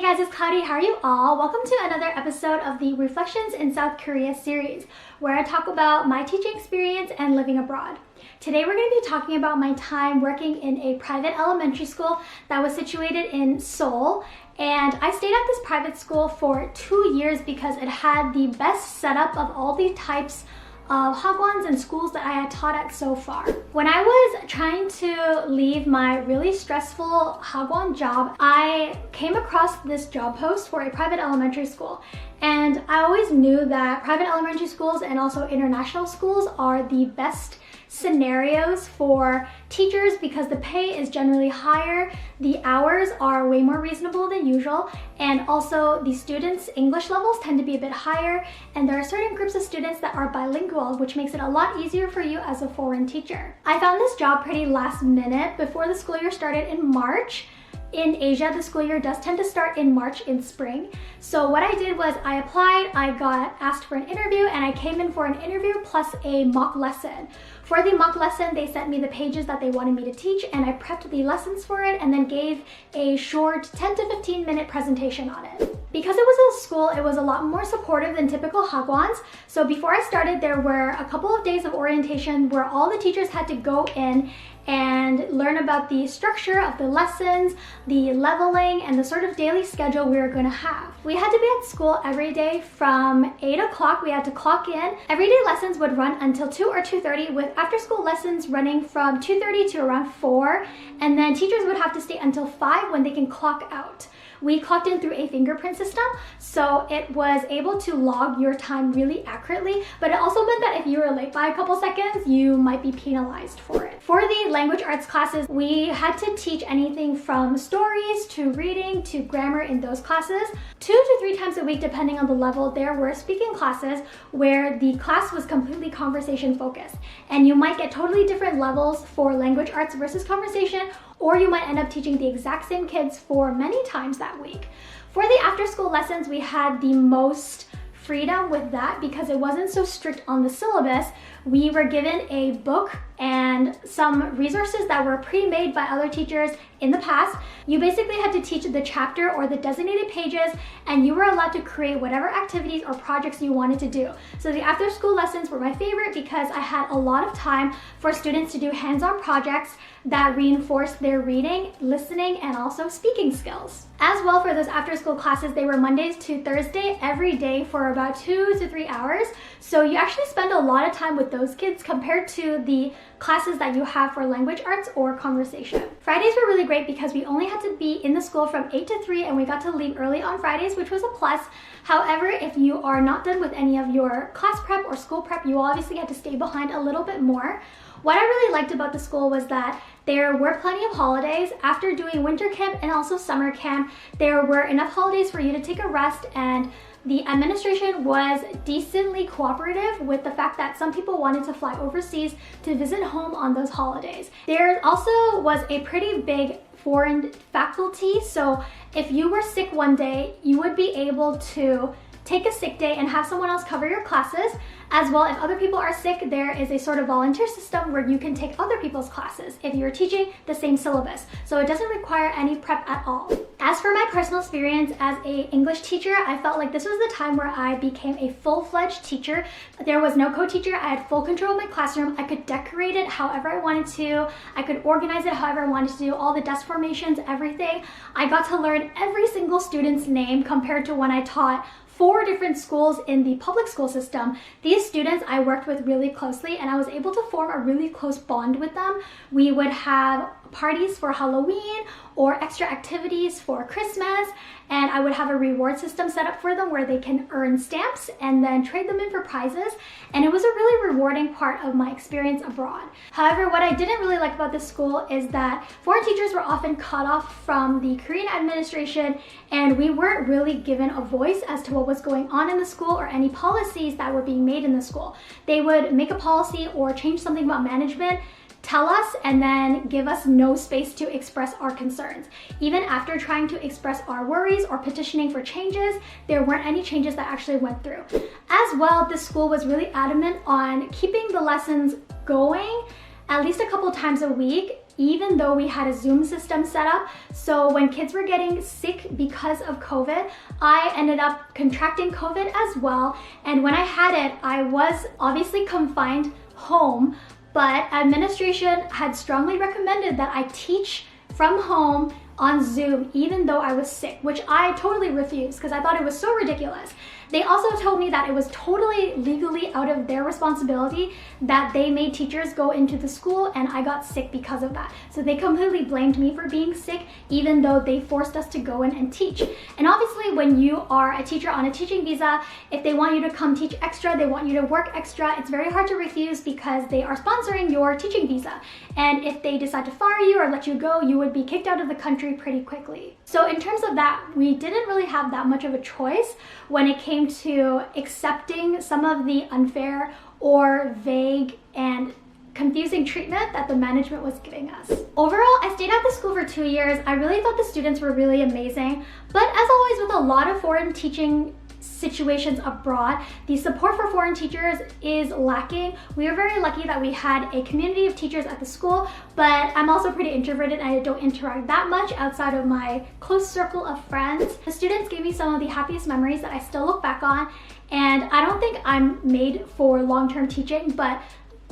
Hey guys, it's Cloudy. How are you all? Welcome to another episode of the Reflections in South Korea series, where I talk about my teaching experience and living abroad. Today we're going to be talking about my time working in a private elementary school that was situated in Seoul. And I stayed at this private school for 2 years because it had the best setup of all the types of hagwons and schools that I had taught at so far. When I was trying to leave my really stressful hagwon job, I came across this job post for a private elementary school. And I always knew that private elementary schools and also international schools are the best scenarios for teachers because the pay is generally higher, the hours are way more reasonable than usual, and also the students' English levels tend to be a bit higher, and there are certain groups of students that are bilingual, which makes it a lot easier for you as a foreign teacher. I found this job pretty last minute before the school year started in March. In Asia, the school year does tend to start in March in spring. So what I did was I applied, I got asked for an interview, and I came in for an interview plus a mock lesson. For the mock lesson, they sent me the pages that they wanted me to teach, and I prepped the lessons for it and then gave a short 10 to 15 minute presentation on it. Because it was a school, it was a lot more supportive than typical hagwons. So before I started, there were a couple of days of orientation where all the teachers had to go in and learn about the structure of the lessons, the leveling, and the sort of daily schedule we were going to have. We had to be at school every day from 8 o'clock. We had to clock in. Everyday lessons would run until 2 or 2:30, with after-school lessons running from 2:30 to around 4, and then teachers would have to stay until 5 when they can clock out. We clocked in through a fingerprint system, so it was able to log your time really accurately, but it also meant that if you were late by a couple seconds, you might be penalized for it. For the language arts classes, we had to teach anything from stories to reading to grammar in those classes. 2 to 3 times a week, depending on the level, there were speaking classes where the class was completely conversation focused. And you might get totally different levels for language arts versus conversation, or you might end up teaching the exact same kids for many times that week. For the after-school lessons, we had the most freedom with that because it wasn't so strict on the syllabus. We were given a book and some resources that were pre-made by other teachers in the past. You basically had to teach the chapter or the designated pages, and you were allowed to create whatever activities or projects you wanted to do. So the after-school lessons were my favorite because I had a lot of time for students to do hands-on projects that reinforced their reading, listening, and also speaking skills. As well, for those after-school classes, they were Mondays to Thursday every day for about 2 to 3 hours. So you actually spend a lot of time with those kids compared to the classes that you have for language arts or conversation. Fridays were really great because we only had to be in the school from 8 to 3 and we got to leave early on Fridays, which was a plus. However, if you are not done with any of your class prep or school prep, you obviously had to stay behind a little bit more. What I really liked about the school was that there were plenty of holidays. After doing winter camp and also summer camp, there were enough holidays for you to take a rest, and the administration was decently cooperative with the fact that some people wanted to fly overseas to visit home on those holidays. There also was a pretty big foreign faculty, so if you were sick one day, you would be able to take a sick day and have someone else cover your classes. As well, if other people are sick, there is a sort of volunteer system where you can take other people's classes if you're teaching the same syllabus. So it doesn't require any prep at all. As for my personal experience as an English teacher, I felt like this was the time where I became a full-fledged teacher. There was no co-teacher. I had full control of my classroom. I could decorate it however I wanted to. I could organize it however I wanted to do, all the desk formations, everything. I got to learn every single student's name compared to when I taught 4 different schools in the public school system. These students I worked with really closely, and I was able to form a really close bond with them. We would have parties for Halloween or extra activities for Christmas, and I would have a reward system set up for them where they can earn stamps and then trade them in for prizes, and it was a really rewarding part of my experience abroad. However, what I didn't really like about this school is that foreign teachers were often cut off from the Korean administration, and we weren't really given a voice as to what was going on in the school or any policies that were being made in the school. They would make a policy or change something about management, tell us, and then give us no space to express our concerns. Even after trying to express our worries or petitioning for changes, there weren't any changes that actually went through. As well, this school was really adamant on keeping the lessons going at least a couple times a week. even though we had a Zoom system set up. So when kids were getting sick because of COVID, I ended up contracting COVID as well. And when I had it, I was obviously confined home, but administration had strongly recommended that I teach from home on Zoom, even though I was sick, which I totally refused because I thought it was so ridiculous. They also told me that it was totally legally out of their responsibility that they made teachers go into the school, and I got sick because of that. So they completely blamed me for being sick, even though they forced us to go in and teach. And obviously when you are a teacher on a teaching visa, if they want you to come teach extra, they want you to work extra, it's very hard to refuse because they are sponsoring your teaching visa. And if they decide to fire you or let you go, you would be kicked out of the country pretty quickly. So in terms of that, we didn't really have that much of a choice when it came to accepting some of the unfair or vague and confusing treatment that the management was giving us. Overall, I stayed at the school for 2 years. I really thought the students were really amazing, but as always with a lot of foreign teaching situations abroad, the support for foreign teachers is lacking. We are very lucky that we had a community of teachers at the school, but I'm also pretty introverted and I don't interact that much outside of my close circle of friends. The students gave me some of the happiest memories that I still look back on, and I don't think I'm made for long-term teaching, but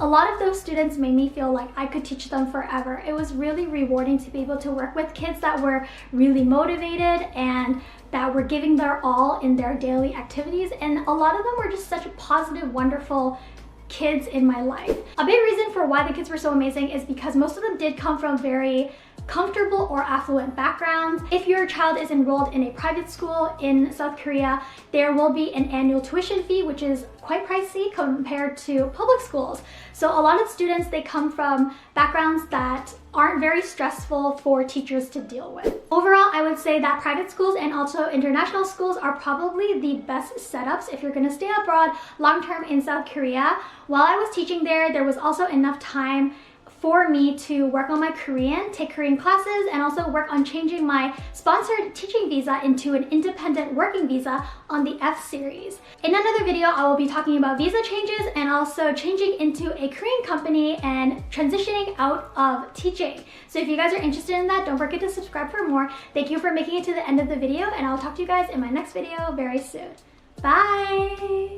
a lot of those students made me feel like I could teach them forever. It was really rewarding to be able to work with kids that were really motivated and that were giving their all in their daily activities, and a lot of them were just such positive, wonderful kids in my life. A big reason for why the kids were so amazing is because most of them did come from very comfortable or affluent backgrounds. If your child is enrolled in a private school in South Korea, there will be an annual tuition fee, which is quite pricey compared to public schools. So a lot of students, they come from backgrounds that aren't very stressful for teachers to deal with. Overall, I would say that private schools and also international schools are probably the best setups if you're gonna stay abroad long-term in South Korea. While I was teaching there, there was also enough time for me to work on my Korean, take Korean classes, and also work on changing my sponsored teaching visa into an independent working visa on the F series. In another video, I will be talking about visa changes and also changing into a Korean company and transitioning out of teaching. So if you guys are interested in that, don't forget to subscribe for more. Thank you for making it to the end of the video, and I'll talk to you guys in my next video very soon. Bye!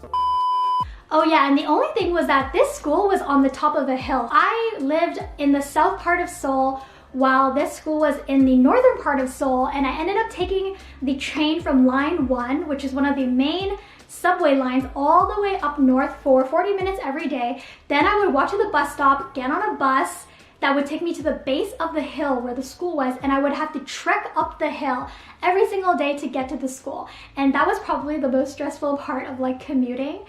Oh yeah, and the only thing was that this school was on the top of a hill. I lived in the south part of Seoul while this school was in the northern part of Seoul, and I ended up taking the train from line 1, which is one of the main subway lines, all the way up north for 40 minutes every day. Then I would walk to the bus stop, get on a bus that would take me to the base of the hill where the school was, and I would have to trek up the hill every single day to get to the school. And that was probably the most stressful part of like commuting.